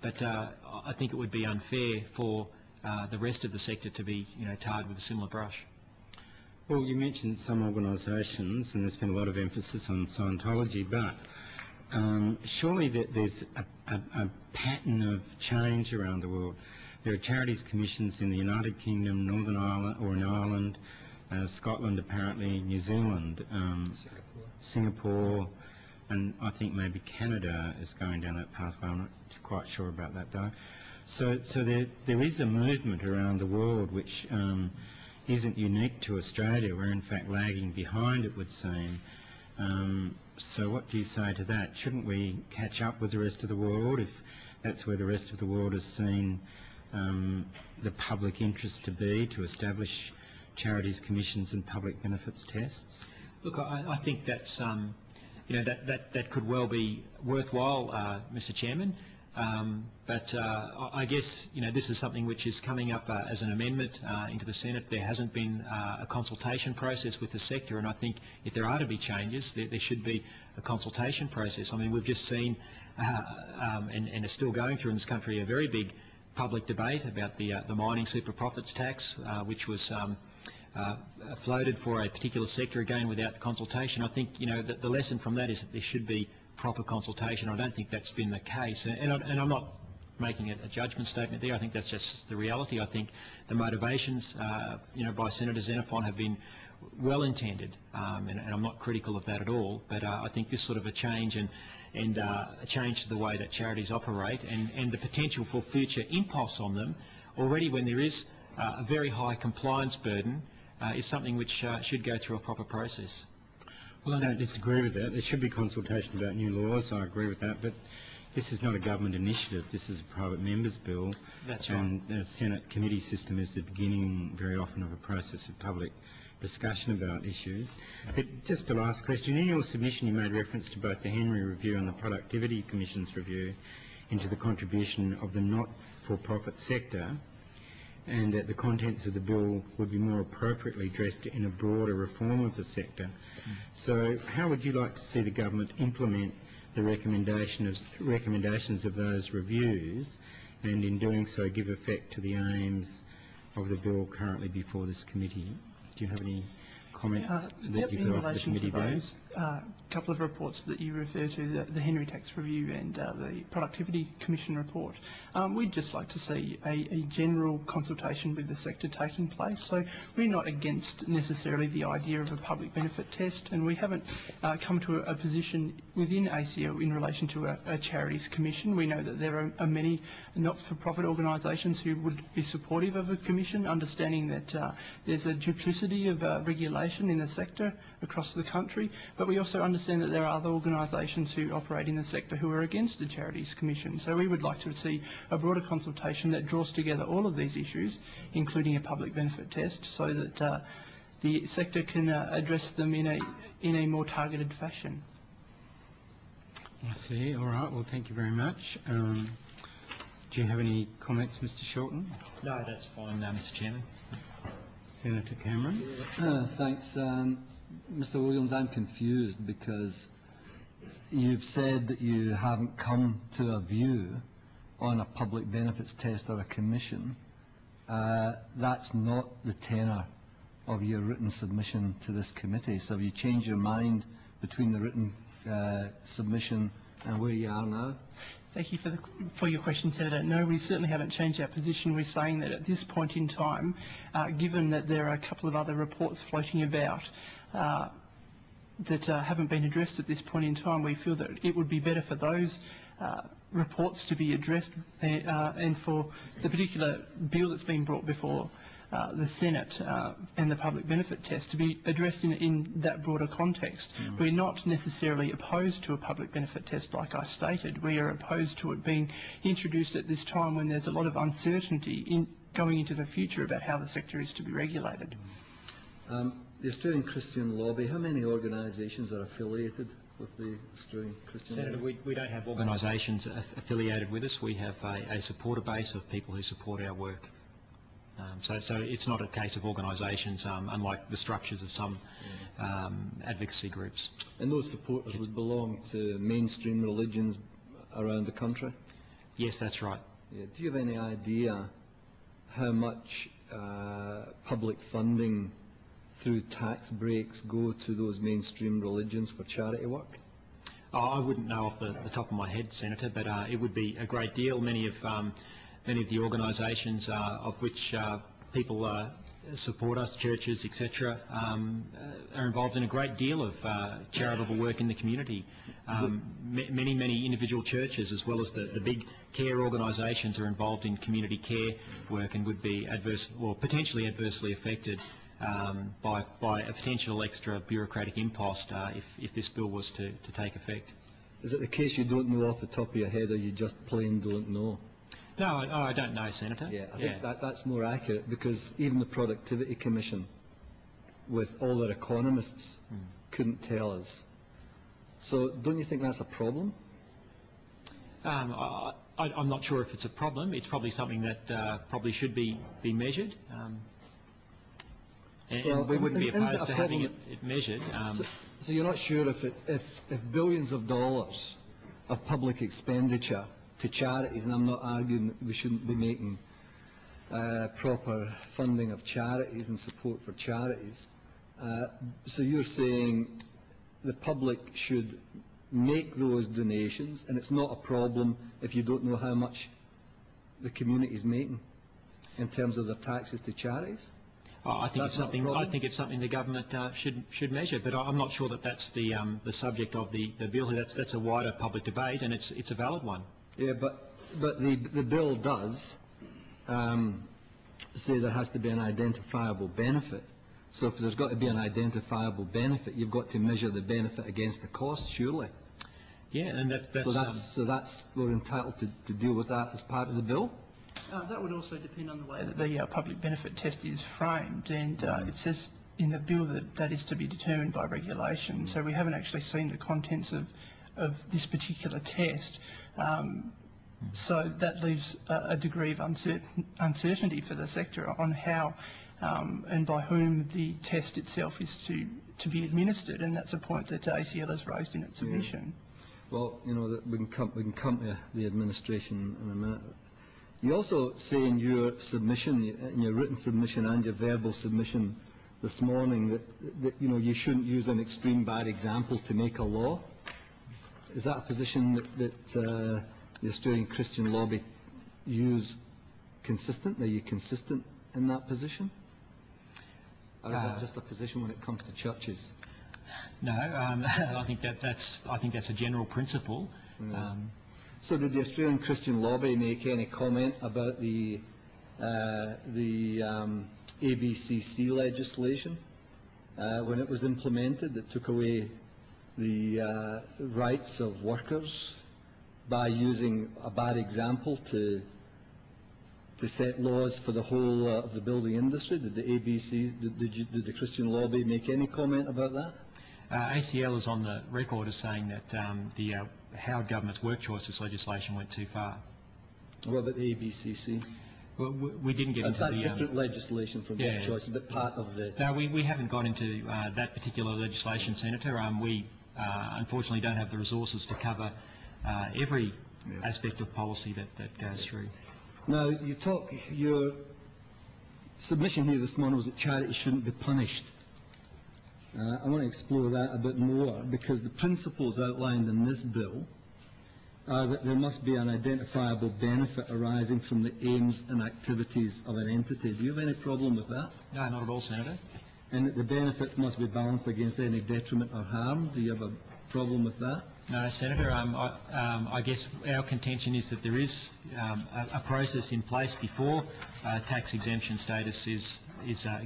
but I think it would be unfair for the rest of the sector to be, tarred with a similar brush. Well, you mentioned some organisations, and there's been a lot of emphasis on Scientology, but surely there's a pattern of change around the world. There are charities commissions in the United Kingdom, Northern Ireland, or in Ireland, Scotland apparently, New Zealand, Singapore, and I think maybe Canada is going down that pathway. I'm not quite sure about that though. So there is a movement around the world which isn't unique to Australia. We're in fact lagging behind, it would seem. So what do you say to that? Shouldn't we catch up with the rest of the world if that's where the rest of the world has seen the public interest to be, to establish charities commissions and public benefits tests? Look, I think that's that could well be worthwhile, Mr. Chairman. But I guess this is something which is coming up as an amendment into the Senate. There hasn't been a consultation process with the sector, and I think if there are to be changes, there should be a consultation process. I mean, we've just seen and are still going through in this country a very big public debate about the mining super profits tax, which was floated for a particular sector, again without consultation. I think that the lesson from that is that there should be proper consultation. I don't think that's been the case, and I'm not making a judgment statement there. I think that's just the reality. I think the motivations by Senator Xenophon have been well intended, and I'm not critical of that at all, but I think this sort of a change and a change to the way that charities operate and the potential for future impulse on them already when there is a very high compliance burden is something which should go through a proper process. Well, I don't disagree with that. There should be consultation about new laws. I agree with that, but this is not a government initiative. This is a private member's bill. That's right. And the Senate committee system is the beginning very often of a process of public discussion about issues. But just the last question. In your submission you made reference to both the Henry Review and the Productivity Commission's review into the contribution of the not-for-profit sector, and that the contents of the bill would be more appropriately addressed in a broader reform of the sector. So how would you like to see the government implement the recommendations of those reviews, and in doing so give effect to the aims of the bill currently before this committee? Do you have any comments that you could offer the committee there? A couple of reports that you refer to, the Henry Tax Review and the Productivity Commission report, we'd just like to see a general consultation with the sector taking place. So we're not against necessarily the idea of a public benefit test, and we haven't come to a position within ACO in relation to a charities commission. We know that there are many not-for-profit organisations who would be supportive of a commission, understanding that there's a duplicity of regulation in the sector across the country, but we also understand that there are other organisations who operate in the sector who are against the Charities Commission. So we would like to see a broader consultation that draws together all of these issues, including a public benefit test, so that the sector can address them in a more targeted fashion. I see. All right. Well, thank you very much. Do you have any comments, Mr. Shelton? No, that's fine, Mr. Chairman. Senator Cameron? Thanks. Mr. Williams, I'm confused because you've said that you haven't come to a view on a public benefits test or a commission. That's not the tenor of your written submission to this committee. So have you changed your mind between the written submission and where you are now? Thank you for your question, Senator. No, we certainly haven't changed our position. We're saying that at this point in time, given that there are a couple of other reports floating about that haven't been addressed at this point in time, we feel that it would be better for those reports to be addressed and for the particular bill that's been brought before the Senate and the public benefit test to be addressed in that broader context. We're not necessarily opposed to a public benefit test like I stated. We are opposed to it being introduced at this time when there's a lot of uncertainty going into the future about how the sector is to be regulated. The Australian Christian Lobby, how many organisations are affiliated with the Australian Christian Senator, Lobby? we don't have organisations affiliated with us. We have a supporter base of people who support our work. So it's not a case of organisations, unlike the structures of some advocacy groups. And those supporters would belong to mainstream religions around the country? Yes, that's right. Yeah. Do you have any idea how much public funding through tax breaks go to those mainstream religions for charity work? I wouldn't know off the top of my head, Senator, but it would be a great deal. Many of the organisations of which people support us, churches, etc., are involved in a great deal of charitable work in the community. Many individual churches, as well as the big care organisations, are involved in community care work and would be potentially adversely affected by a potential extra bureaucratic impost if this bill was to take effect. Is it the case you don't know off the top of your head, or you just plain don't know? No, I don't know, Senator. Yeah, I think that's more accurate, because even the Productivity Commission, with all their economists, couldn't tell us. So don't you think that's a problem? I'm not sure if it's a problem. It's probably something that probably should be measured. And we wouldn't be opposed to having it measured. So you're not sure if billions of dollars of public expenditure to charities, and I'm not arguing that we shouldn't be making proper funding of charities and support for charities. So you're saying the public should make those donations, and it's not a problem if you don't know how much the community is making in terms of their taxes to charities? I think it's something the government should measure, but I'm not sure that that's the subject of the bill. That's a wider public debate, and it's a valid one. Yeah, but the bill does say there has to be an identifiable benefit. So if there's got to be an identifiable benefit, you've got to measure the benefit against the cost, surely. Yeah, and that's we're entitled to deal with that as part of the bill. That would also depend on the way that the public benefit test is framed, and it says in the bill that is to be determined by regulation. So we haven't actually seen the contents of this particular test. So that leaves a degree of uncertainty for the sector on how and by whom the test itself is to be administered, and that's a point that ACL has raised in its submission. Well, you know, we can come to the administration in a minute. You also say in your submission, in your written submission and your verbal submission this morning, that you know, you shouldn't use an extreme bad example to make a law. Is that a position that the Australian Christian lobby use consistently? Are you consistent in that position? Or is that just a position when it comes to churches? No, I think that's a general principle. So did the Australian Christian lobby make any comment about the ABCC legislation when it was implemented, that took away the rights of workers by using a bad example to set laws for the whole of the building industry? Did the Christian lobby make any comment about that? ACL is on the record as saying that the Howard government's work choices legislation went too far. What about the ABCC? Well, we didn't get into that's different legislation from work choices, but part of the... No, we haven't got into that particular legislation, Senator. We unfortunately don't have the resources to cover every aspect of policy that goes through. Now, your submission here this morning was that charities shouldn't be punished. I want to explore that a bit more, because the principles outlined in this bill are that there must be an identifiable benefit arising from the aims and activities of an entity. Do you have any problem with that? No, not at all, Senator. And that the benefit must be balanced against any detriment or harm. Do you have a problem with that? No, Senator. I guess our contention is that there is a process in place before tax exemption status is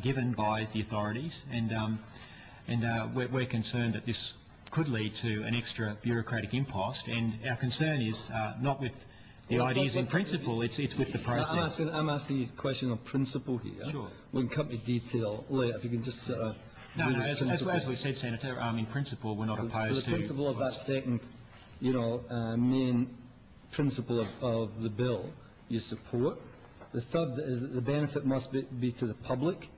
given by the authorities, and we're concerned that this could lead to an extra bureaucratic impost, and our concern is not with the ideas in principle, it's with the process. I'm asking you a question of principle here. Sure. We can come to detail later, if you can just... No, as we've said, Senator, in principle we're not opposed to... So the principle of that second, main principle of the bill you support. The third is that the benefit must be to the public,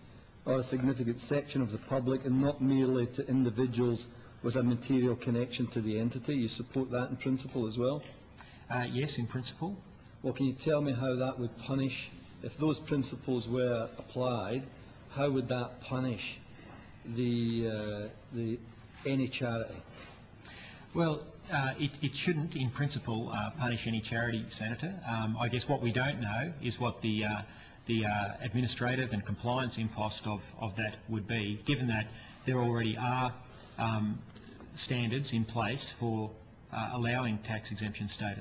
or a significant section of the public, and not merely to individuals with a material connection to the entity. You support that in principle as well? Yes, in principle. Well, can you tell me how that would punish, if those principles were applied, how would that punish any charity? Well, it shouldn't, in principle, punish any charity, Senator. I guess what we don't know is what the administrative and compliance impost of that would be, given that there already are standards in place for allowing tax exemption status.